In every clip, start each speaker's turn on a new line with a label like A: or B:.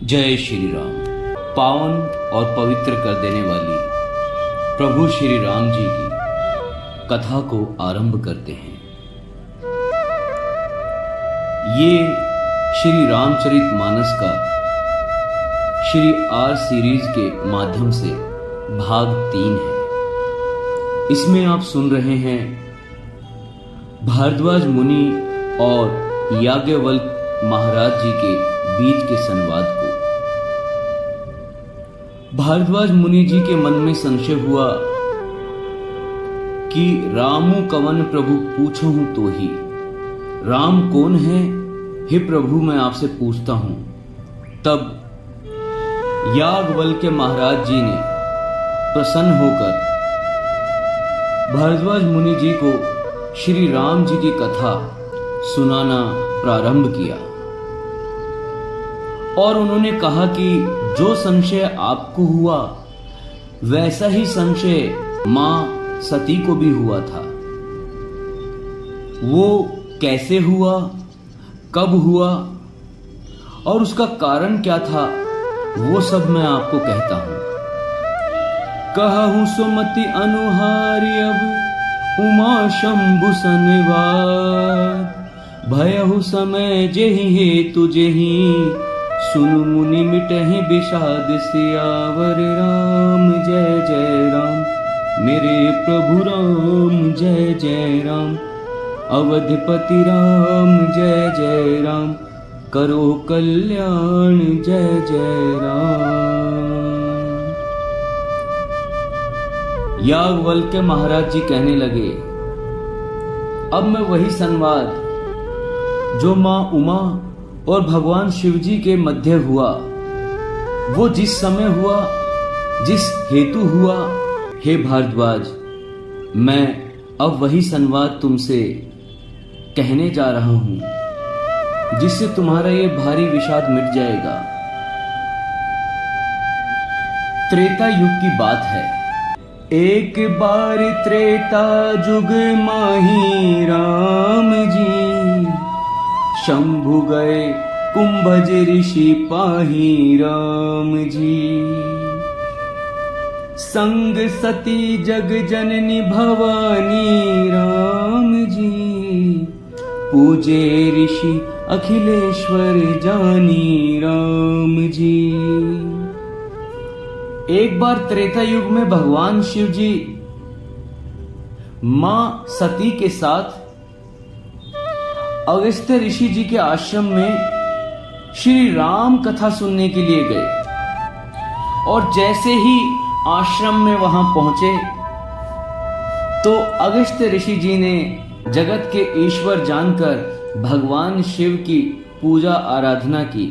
A: जय श्री राम। पावन और पवित्र कर देने वाली प्रभु श्री राम जी की कथा को आरंभ करते हैं। ये श्री रामचरितमानस का श्री आर सीरीज के माध्यम से भाग 3 है। इसमें आप सुन रहे हैं भारद्वाज मुनि और याज्ञवल्क्य महाराज जी के बीच के संवाद को। भारद्वाज मुनि जी के मन में संशय हुआ कि रामु कवन प्रभु पूछूं तो ही, राम कौन है हे प्रभु मैं आपसे पूछता हूं। तब याज्ञवल्क्य महाराज जी ने प्रसन्न होकर भारद्वाज मुनि जी को श्री राम जी की कथा सुनाना प्रारंभ किया और उन्होंने कहा कि जो संशय आपको हुआ वैसा ही संशय मां सती को भी हुआ था। वो कैसे हुआ, कब हुआ और उसका कारण क्या था, वो सब मैं आपको कहता हूं। कहूं सुमति अनुहारी अब उमा शंभु सनिवार, भयहु समय जेहि हेतु जेहि सुनु मुनि मिटहि विषाद सियावर। राम जय जय राम मेरे प्रभु राम जय जय राम, अवधपति राम जय जय राम, करो कल्याण जय जय राम। याज्ञवल्क्य महाराज जी कहने लगे, अब मैं वही संवाद जो मां उमा और भगवान शिव जी के मध्य हुआ, वो जिस समय हुआ, जिस हेतु हुआ, हे भारद्वाज, मैं अब वही संवाद तुमसे कहने जा रहा हूं, जिससे तुम्हारा ये भारी विषाद मिट जाएगा। त्रेता युग की बात है। एक बार त्रेता युग माही राम जी, शंभु गए कुंभज ऋषि पाही राम जी। संग सती जग जननी भवानी राम जी, पूजे ऋषि अखिलेश्वर जानी राम जी। एक बार त्रेता युग में भगवान शिव जी मां सती के साथ अगस्त्य ऋषि जी के आश्रम में श्री राम कथा सुनने के लिए गए और जैसे ही आश्रम में वहां पहुंचे तो अगस्त्य ऋषि जी ने जगत के ईश्वर जानकर भगवान शिव की पूजा आराधना की,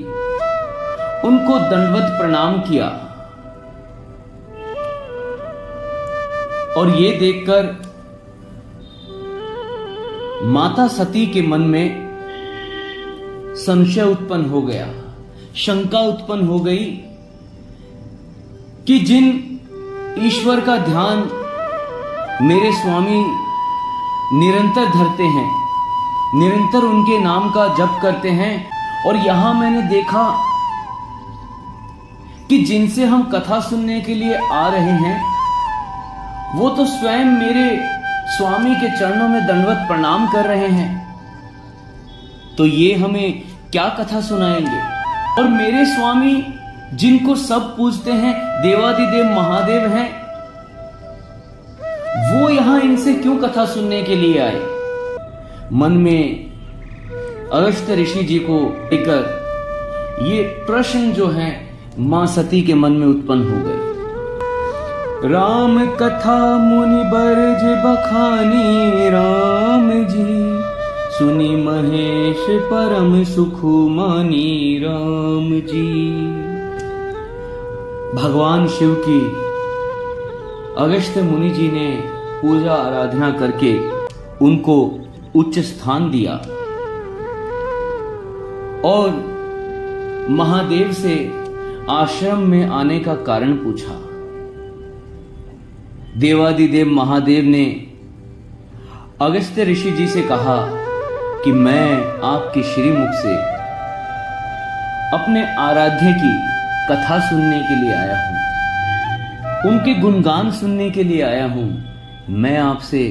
A: उनको दंडवत प्रणाम किया और ये देखकर माता सती के मन में संशय उत्पन्न हो गया, शंका उत्पन्न हो गई कि जिन ईश्वर का ध्यान मेरे स्वामी निरंतर धरते हैं, निरंतर उनके नाम का जप करते हैं, और यहां मैंने देखा कि जिनसे हम कथा सुनने के लिए आ रहे हैं वो तो स्वयं मेरे स्वामी के चरणों में दंडवत प्रणाम कर रहे हैं, तो ये हमें क्या कथा सुनाएंगे। और मेरे स्वामी जिनको सब पूजते हैं, देवादिदेव महादेव हैं, वो यहां इनसे क्यों कथा सुनने के लिए आए। मन में अगस्त्य ऋषि जी को लेकर ये प्रश्न जो है मां सती के मन में उत्पन्न हो गए। राम कथा मुनि बरज बखानी राम जी, सुनी महेश परम सुखु मानी राम जी। भगवान शिव की अगस्त्य मुनि जी ने पूजा आराधना करके उनको उच्च स्थान दिया और महादेव से आश्रम में आने का कारण पूछा। देवादिदेव महादेव ने अगस्त्य ऋषि जी से कहा कि मैं आपके श्रीमुख से अपने आराध्य की कथा सुनने के लिए आया हूं, उनके गुणगान सुनने के लिए आया हूं। मैं आपसे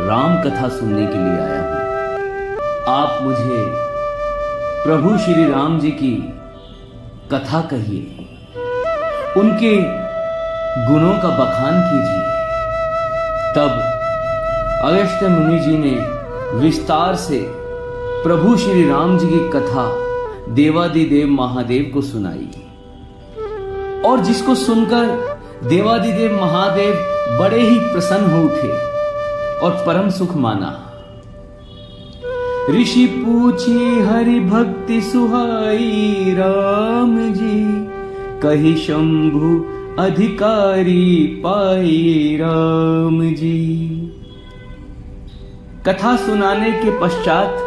A: राम कथा सुनने के लिए आया हूं। आप मुझे प्रभु श्री राम जी की कथा कहिए, उनके गुणों का बखान कीजिए। तब अगस्त्य मुनि जी ने विस्तार से प्रभु श्री राम जी की कथा देवादिदेव महादेव को सुनाई, और जिसको सुनकर देवादिदेव महादेव बड़े ही प्रसन्न हो उठे और परम सुख माना। ऋषि पूछी हरि भक्ति सुहाई, राम जी कही शंभु अधिकारी पाई, राम जी। कथा सुनाने के पश्चात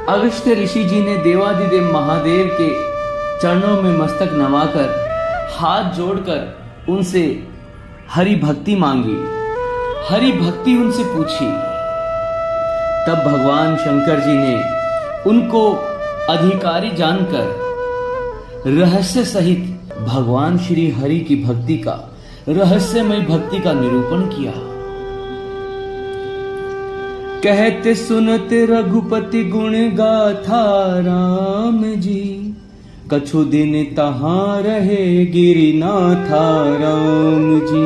A: अगस्त्य ऋषि जी ने देवादिदेव महादेव के चरणों में मस्तक नवाकर हाथ जोड़कर उनसे हरि भक्ति मांगी, हरि भक्ति उनसे पूछी। तब भगवान शंकर जी ने उनको अधिकारी जानकर रहस्य सहित भगवान श्री हरि की भक्ति का, रहस्यमय भक्ति का निरूपण किया। कहते सुनते रघुपति गुण गाथा, राम जी कछु दिन तहां रहे गिरिनाथा, राम जी।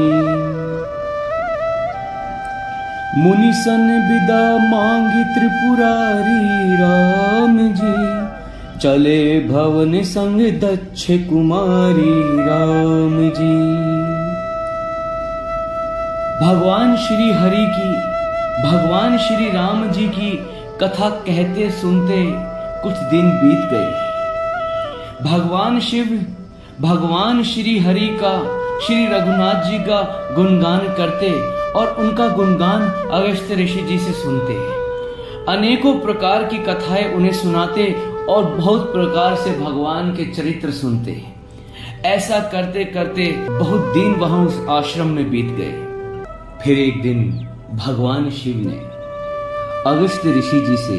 A: मुनि सन विदा मांगी त्रिपुरारी, राम जी चले भवन संग दक्ष कुमारी, राम जी। भगवान श्री हरि की, भगवान श्री राम जी की कथा कहते सुनते कुछ दिन बीत गए। भगवान शिव भगवान श्री हरि का, श्री रघुनाथ जी का गुणगान करते और उनका गुणगान अगस्त्य ऋषि जी से सुनते। अनेकों प्रकार की कथाएं उन्हें सुनाते और बहुत प्रकार से भगवान के चरित्र सुनते। ऐसा करते करते बहुत दिन वहां उस आश्रम में बीत गए। फिर एक दिन भगवान शिव ने अगस्त्य ऋषि जी से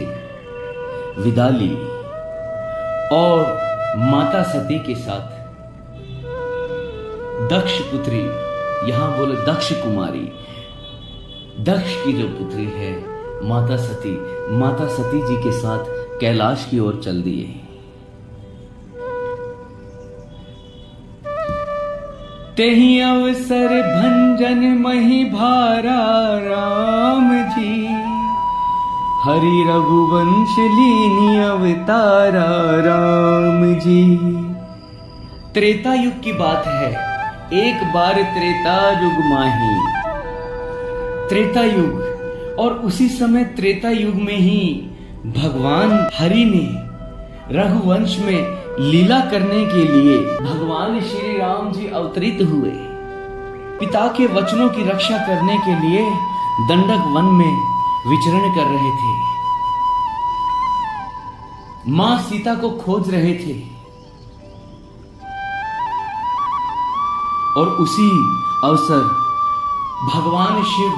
A: विदा ली और माता सती के साथ दक्ष पुत्री, यहां बोले दक्ष कुमारी, दक्ष की जो पुत्री है माता सती जी के साथ कैलाश की ओर चल दिए। तेहि अवसर भंजन मही भारा, राम जी हरि रघुवंश लीनी अवतारा, राम जी। त्रेता युग की बात है, एक बार त्रेता युग माही, त्रेता युग। और उसी समय त्रेता युग में ही भगवान हरि ने रघुवंश में लीला करने के लिए भगवान श्री राम जी अवतरित हुए। पिता के वचनों की रक्षा करने के लिए दंडक वन में विचरण कर रहे थे। मां सीता को खोज रहे थे और उसी अवसर भगवान शिव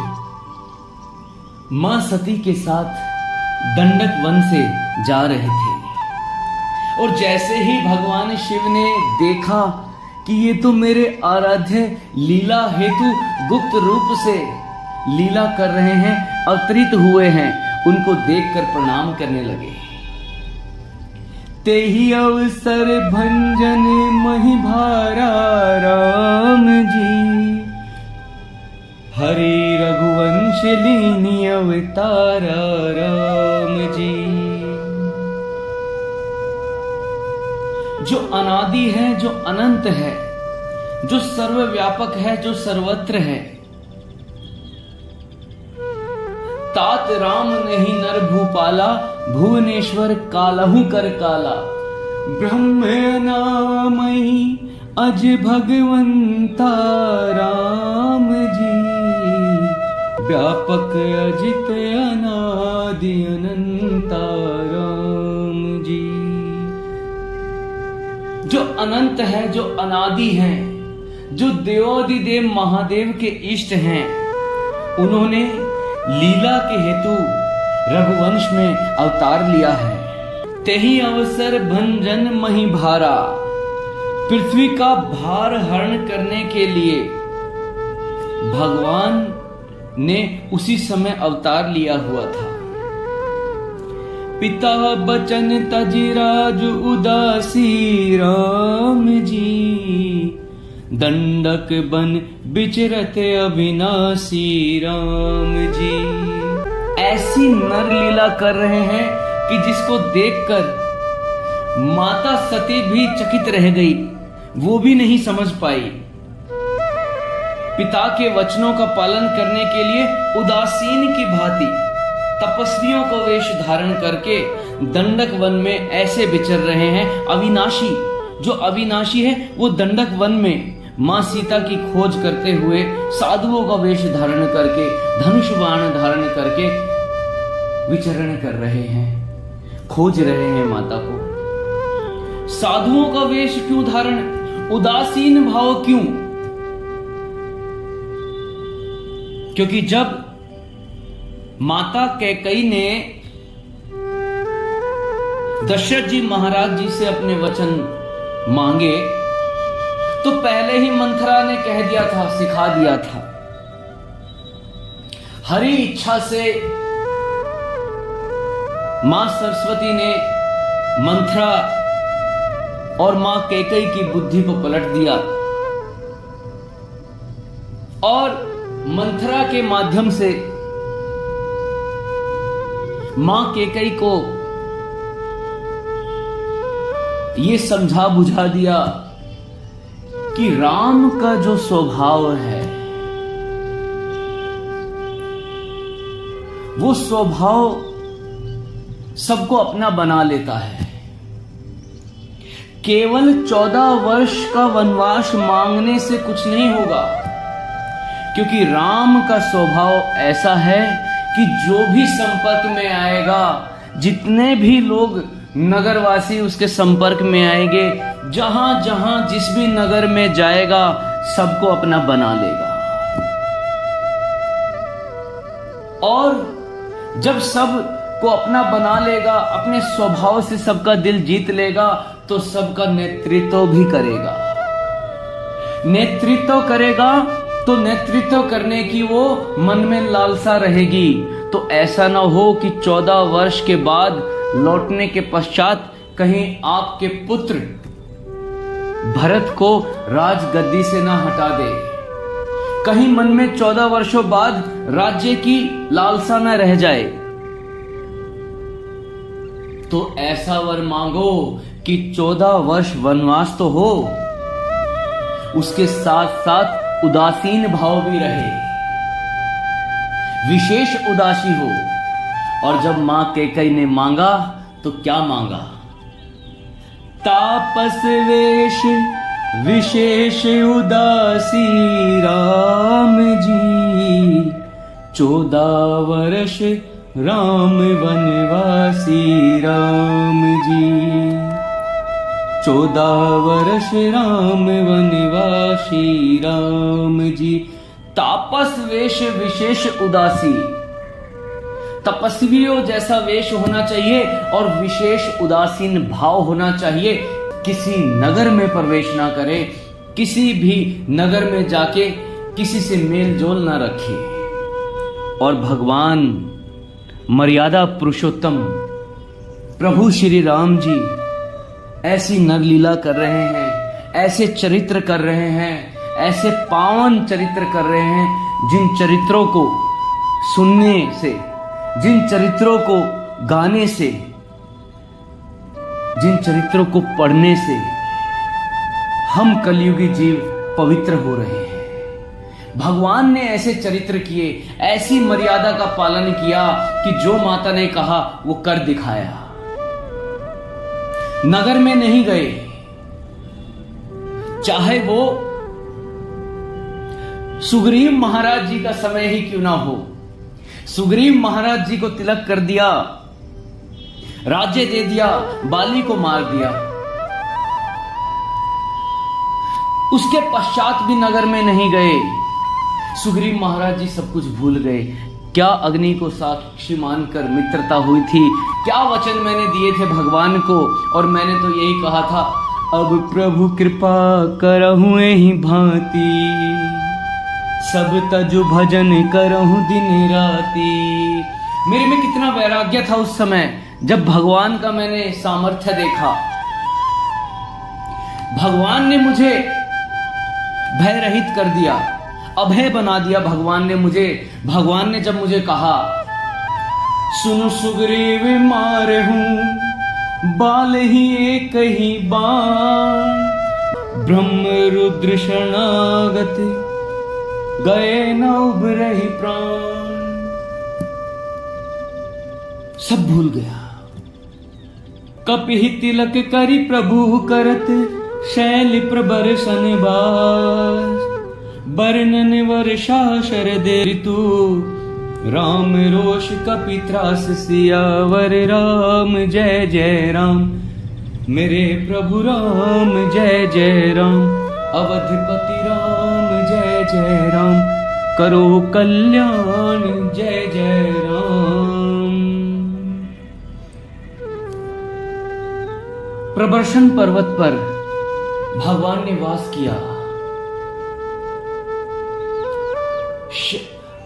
A: मां सती के साथ दंडक वन से जा रहे थे। और जैसे ही भगवान शिव ने देखा कि ये तो मेरे आराध्य लीला हेतु गुप्त रूप से लीला कर रहे हैं, अवतरित हुए हैं, उनको देखकर प्रणाम करने लगे। तेहि अवसर भंजन मही भारा, राम जी हरि रघुवंश लीनी अवतारा, राम जी। जो अनादि है, जो अनंत है, जो सर्वव्यापक है, जो सर्वत्र है, तात राम नहीं नर भूपाला, भुवनेश्वर कालहु कर काला। ब्रह्म नामई अज भगवंता, राम जी व्यापक अजित अनादि अनंता, राम जी। जो अनंत है, जो अनादि है, जो देवादिदेव महादेव के इष्ट हैं, उन्होंने लीला के हेतु रघुवंश में अवतार लिया है। तेहि अवसर भंजन मही भारा। पृथ्वी का भार हरण करने के लिए भगवान ने उसी समय अवतार लिया हुआ था। पिता बचन तजि राज उदासी राम जी। दंडक बन विचरत अविनाशी राम जी। ऐसी नर लीला कर रहे हैं कि जिसको देखकर माता सती भी चकित रह गई, वो भी नहीं समझ पाई। पिता के वचनों का पालन करने के लिए उदासीन की भांति तपस्वियों को वेश धारण करके दंडक वन में ऐसे विचर रहे हैं। अविनाशी, जो अविनाशी है वो दंडक वन में मां सीता की खोज करते हुए साधुओं का वेश धारण करके, धनुष बाण धारण करके विचरण कर रहे हैं, खोज रहे हैं माता को। साधुओं का वेश क्यों धारण? उदासीन भाव क्यों? क्योंकि जब माता कैकेयी ने दशरथ जी महाराज जी से अपने वचन मांगे तो पहले ही मंथरा ने कह दिया था, सिखा दिया था। हरि इच्छा से मां सरस्वती ने मंथरा और मां कैकेयी की बुद्धि को पलट दिया और मंथरा के माध्यम से मां कैकेयी को यह समझा बुझा दिया कि राम का जो स्वभाव है वो स्वभाव सबको अपना बना लेता है। केवल 14 वर्ष का वनवास मांगने से कुछ नहीं होगा, क्योंकि राम का स्वभाव ऐसा है कि जो भी संपर्क में आएगा, जितने भी लोग नगरवासी उसके संपर्क में आएंगे, जहां जहां जिस भी नगर में जाएगा सबको अपना बना लेगा। और जब सब को अपना बना लेगा, अपने स्वभाव से सबका दिल जीत लेगा, तो सबका नेतृत्व भी करेगा। नेतृत्व करेगा तो नेतृत्व करने की वो मन में लालसा रहेगी। तो ऐसा ना हो कि 14 वर्ष के बाद लौटने के पश्चात कहीं आपके पुत्र भरत को राजगद्दी से ना हटा दे, कहीं मन में 14 वर्षों बाद राज्य की लालसा ना रह जाए। तो ऐसा वर मांगो कि 14 वर्ष वनवास तो हो, उसके साथ साथ उदासीन भाव भी रहे, विशेष उदासी हो। और जब मां कैकेयी ने मांगा तो क्या मांगा? तापस वेश विशेष उदासी राम जी। 14 वर्ष राम वनवासी राम जी। 14 वर्ष राम वनवासी राम जी। तापस वेश विशेष उदासी, तपस्वियों जैसा वेश होना चाहिए और विशेष उदासीन भाव होना चाहिए। किसी नगर में प्रवेश ना करे, किसी भी नगर में जाके किसी से मेल जोल ना रखे। और भगवान मर्यादा पुरुषोत्तम प्रभु श्री राम जी ऐसी नरलीला कर रहे हैं, ऐसे चरित्र कर रहे हैं, ऐसे पावन चरित्र कर रहे हैं, जिन चरित्रों को सुनने से, जिन चरित्रों को गाने से, जिन चरित्रों को पढ़ने से हम कलयुगी जीव पवित्र हो रहे हैं। भगवान ने ऐसे चरित्र किए, ऐसी मर्यादा का पालन किया कि जो माता ने कहा वो कर दिखाया। नगर में नहीं गए, चाहे वो सुग्रीव महाराज जी का समय ही क्यों ना हो। सुग्रीव महाराज जी को तिलक कर दिया, राज्य दे दिया, बाली को मार दिया, उसके पश्चात भी नगर में नहीं गए। सुग्रीव महाराज जी सब कुछ भूल गए। क्या अग्नि को साक्षी मानकर मित्रता हुई थी क्या वचन मैंने दिए थे भगवान को, और मैंने तो यही कहा था, अब प्रभु कृपा करहु ही भांति, सब तजु भजन करहु दिन राति। मेरे में कितना वैराग्य था उस समय जब भगवान का मैंने सामर्थ्य देखा। भगवान ने मुझे भय रहित कर दिया, अभय बना दिया भगवान ने मुझे। भगवान ने जब मुझे कहा, सुनु सुग्रीव मारहूं बाल ही एक ही बाण, ब्रह्म रुद्र शरणागत गए न उबरहि प्राण। सब भूल गया। कपिहि तिलक करि प्रभु करत, शैल प्रबर सनबास, बरनन वर्षा शरद ऋतु, राम रोष कपि त्रास सियावर। राम जय जय राम, मेरे प्रभु राम जय जय राम, अवधपति राम जय जय राम, करो कल्याण जय जय राम। प्रबर्शन पर्वत पर भगवान ने वास किया।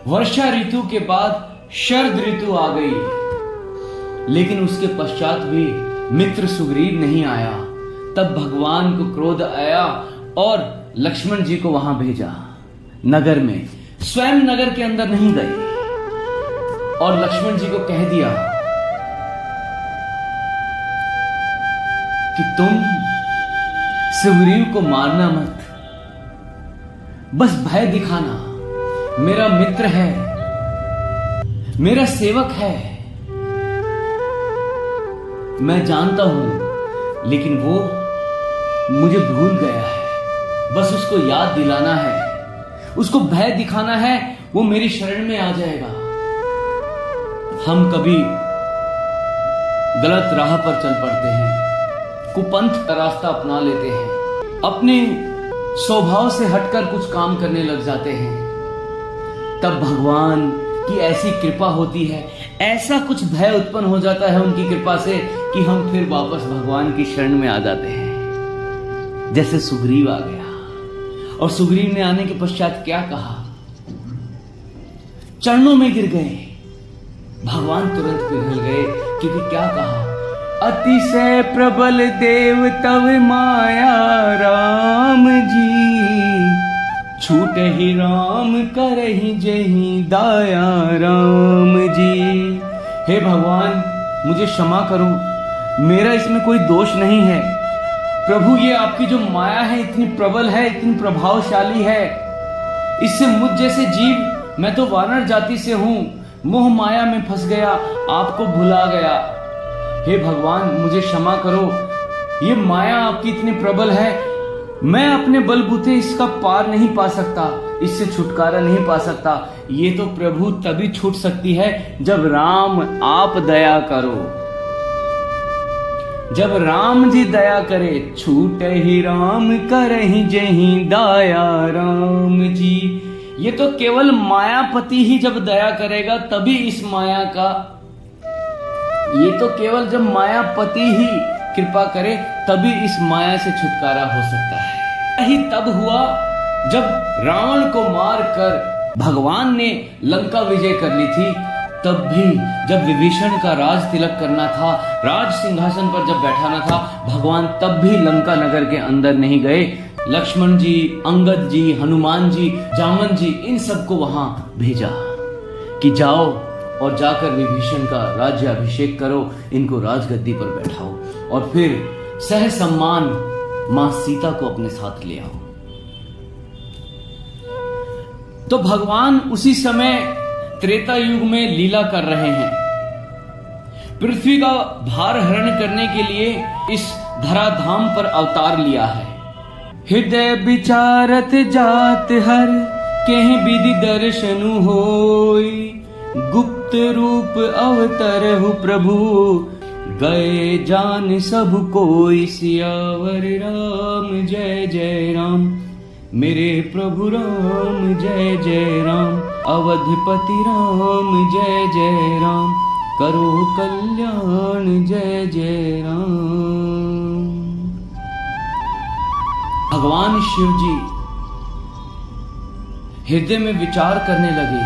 A: वर्षा ऋतु के बाद शरद ऋतु आ गई, लेकिन उसके पश्चात भी मित्र सुग्रीव नहीं आया। तब भगवान को क्रोध आया और लक्ष्मण जी को वहां भेजा नगर में। स्वयं नगर के अंदर नहीं गए और लक्ष्मण जी को कह दिया कि तुम सुग्रीव को मारना मत, बस भय दिखाना। मेरा मित्र है, मेरा सेवक है, मैं जानता हूं, लेकिन वो मुझे भूल गया है। बस उसको याद दिलाना है, उसको भय दिखाना है, वो मेरी शरण में आ जाएगा। हम कभी गलत राह पर चल पड़ते हैं, कुपंथ का रास्ता अपना लेते हैं, अपने स्वभाव से हटकर कुछ काम करने लग जाते हैं। तब भगवान की ऐसी कृपा होती है, ऐसा कुछ भय उत्पन्न हो जाता है उनकी कृपा से कि हम फिर वापस भगवान की शरण में आ जाते हैं। जैसे सुग्रीव आ गया और सुग्रीव ने आने के पश्चात क्या कहा, चरणों में गिर गए। भगवान तुरंत पिघल गए, क्योंकि क्या कहा, अतिशय प्रबल देव तव माया राम जी, छूट ही राम करहि जहि दाया राम जी। हे भगवान, मुझे क्षमा करो, मेरा इसमें कोई दोष नहीं है। प्रभु, ये आपकी जो माया है इतनी प्रबल है, इतनी प्रभावशाली है, इससे मुझ जैसे जीव, मैं तो वानर जाति से हूं, मोह माया में फंस गया, आपको भुला गया। हे भगवान, मुझे क्षमा करो, ये माया आपकी इतनी प्रबल है, मैं अपने बलबूते इसका पार नहीं पा सकता, इससे छुटकारा नहीं पा सकता। ये तो प्रभु तभी छूट सकती है जब राम आप दया करो, जब राम जी दया करे। छूट ही राम करहि जहि दाया राम जी। ये तो केवल मायापति ही जब दया करेगा तभी इस माया का, ये तो केवल जब मायापति ही कृपा करे तभी इस माया से छुटकारा हो सकता है। यही तब हुआ जब रावण को मारकर भगवान ने लंका विजय कर ली थी। तब भी जब विभीषण का राज तिलक करना था, राज सिंहासन पर जब बैठाना था, भगवान तब भी लंका नगर के अंदर नहीं गए। लक्ष्मण जी, अंगद जी, हनुमान जी, जामन जी, इन सबको वहां भेजा कि जाओ और जाकर विभीषण का राज्य अभिषेक करो, इनको राजगद्दी पर बैठाओ और फिर सह सम्मान मां सीता को अपने साथ ले आओ। तो भगवान उसी समय त्रेता युग में लीला कर रहे हैं। पृथ्वी का भार हरण करने के लिए इस धराधाम पर अवतार लिया है। हृदय विचारत जात हर केहि विधि दर्शनु होई, गुप्त रूप अवतरहु प्रभु गए जान सब कोई। सियावर राम जय जय राम, मेरे प्रभु राम जय जय राम, अवधपति राम जय जय राम, करो कल्याण जय जय राम। भगवान शिव जी हृदय में विचार करने लगे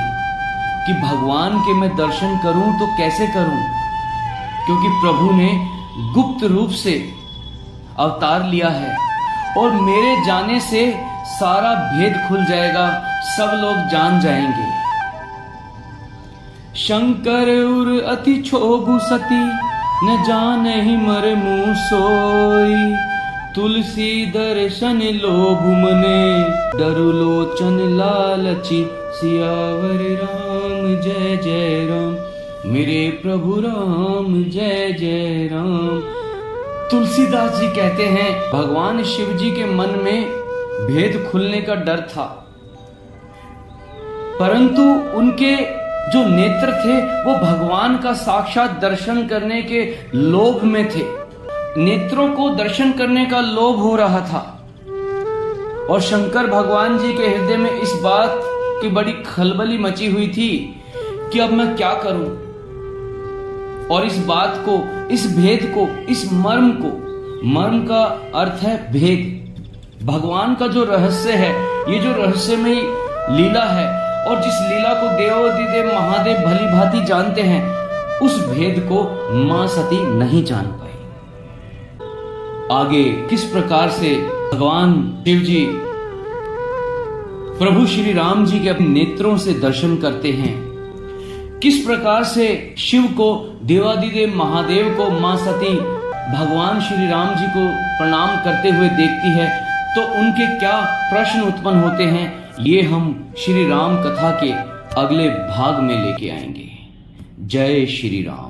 A: कि भगवान के मैं दर्शन करूं तो कैसे करूं, क्योंकि प्रभु ने गुप्त रूप से अवतार लिया है और मेरे जाने से सारा भेद खुल जाएगा, सब लोग जान जाएंगे। शंकर उर अति क्षोभु सती न जाने ही मर मुँह सोई, तुलसी दर्शन लोभ मने डरु लोचन लालची, सियावर राम जय जय राम, मेरे प्रभु राम जय जय राम। तुलसीदास जी कहते हैं भगवान शिव जी के मन में भेद खुलने का डर था, परंतु उनके जो नेत्र थे वो भगवान का साक्षात दर्शन करने के लोभ में थे। नेत्रों को दर्शन करने का लोभ हो रहा था और शंकर भगवान जी के हृदय में इस बात की बड़ी खलबली मची हुई थी कि अब मैं क्या करूं। और इस बात को, इस भेद को, इस मर्म को, मर्म का अर्थ है भेद, भगवान का जो रहस्य है, ये जो रहस्यमयी लीला है और जिस लीला को देवाधिदेव महादेव भली भांति जानते हैं, उस भेद को मां सती नहीं जान पाई। आगे किस प्रकार से भगवान शिव जी प्रभु श्री राम जी के अपने नेत्रों से दर्शन करते हैं, किस प्रकार से शिव को, देवाधिदेव महादेव को मां सती भगवान श्री राम जी को प्रणाम करते हुए देखती है, तो उनके क्या प्रश्न उत्पन्न होते हैं, ये हम श्री राम कथा के अगले भाग में लेके आएंगे। जय श्री राम।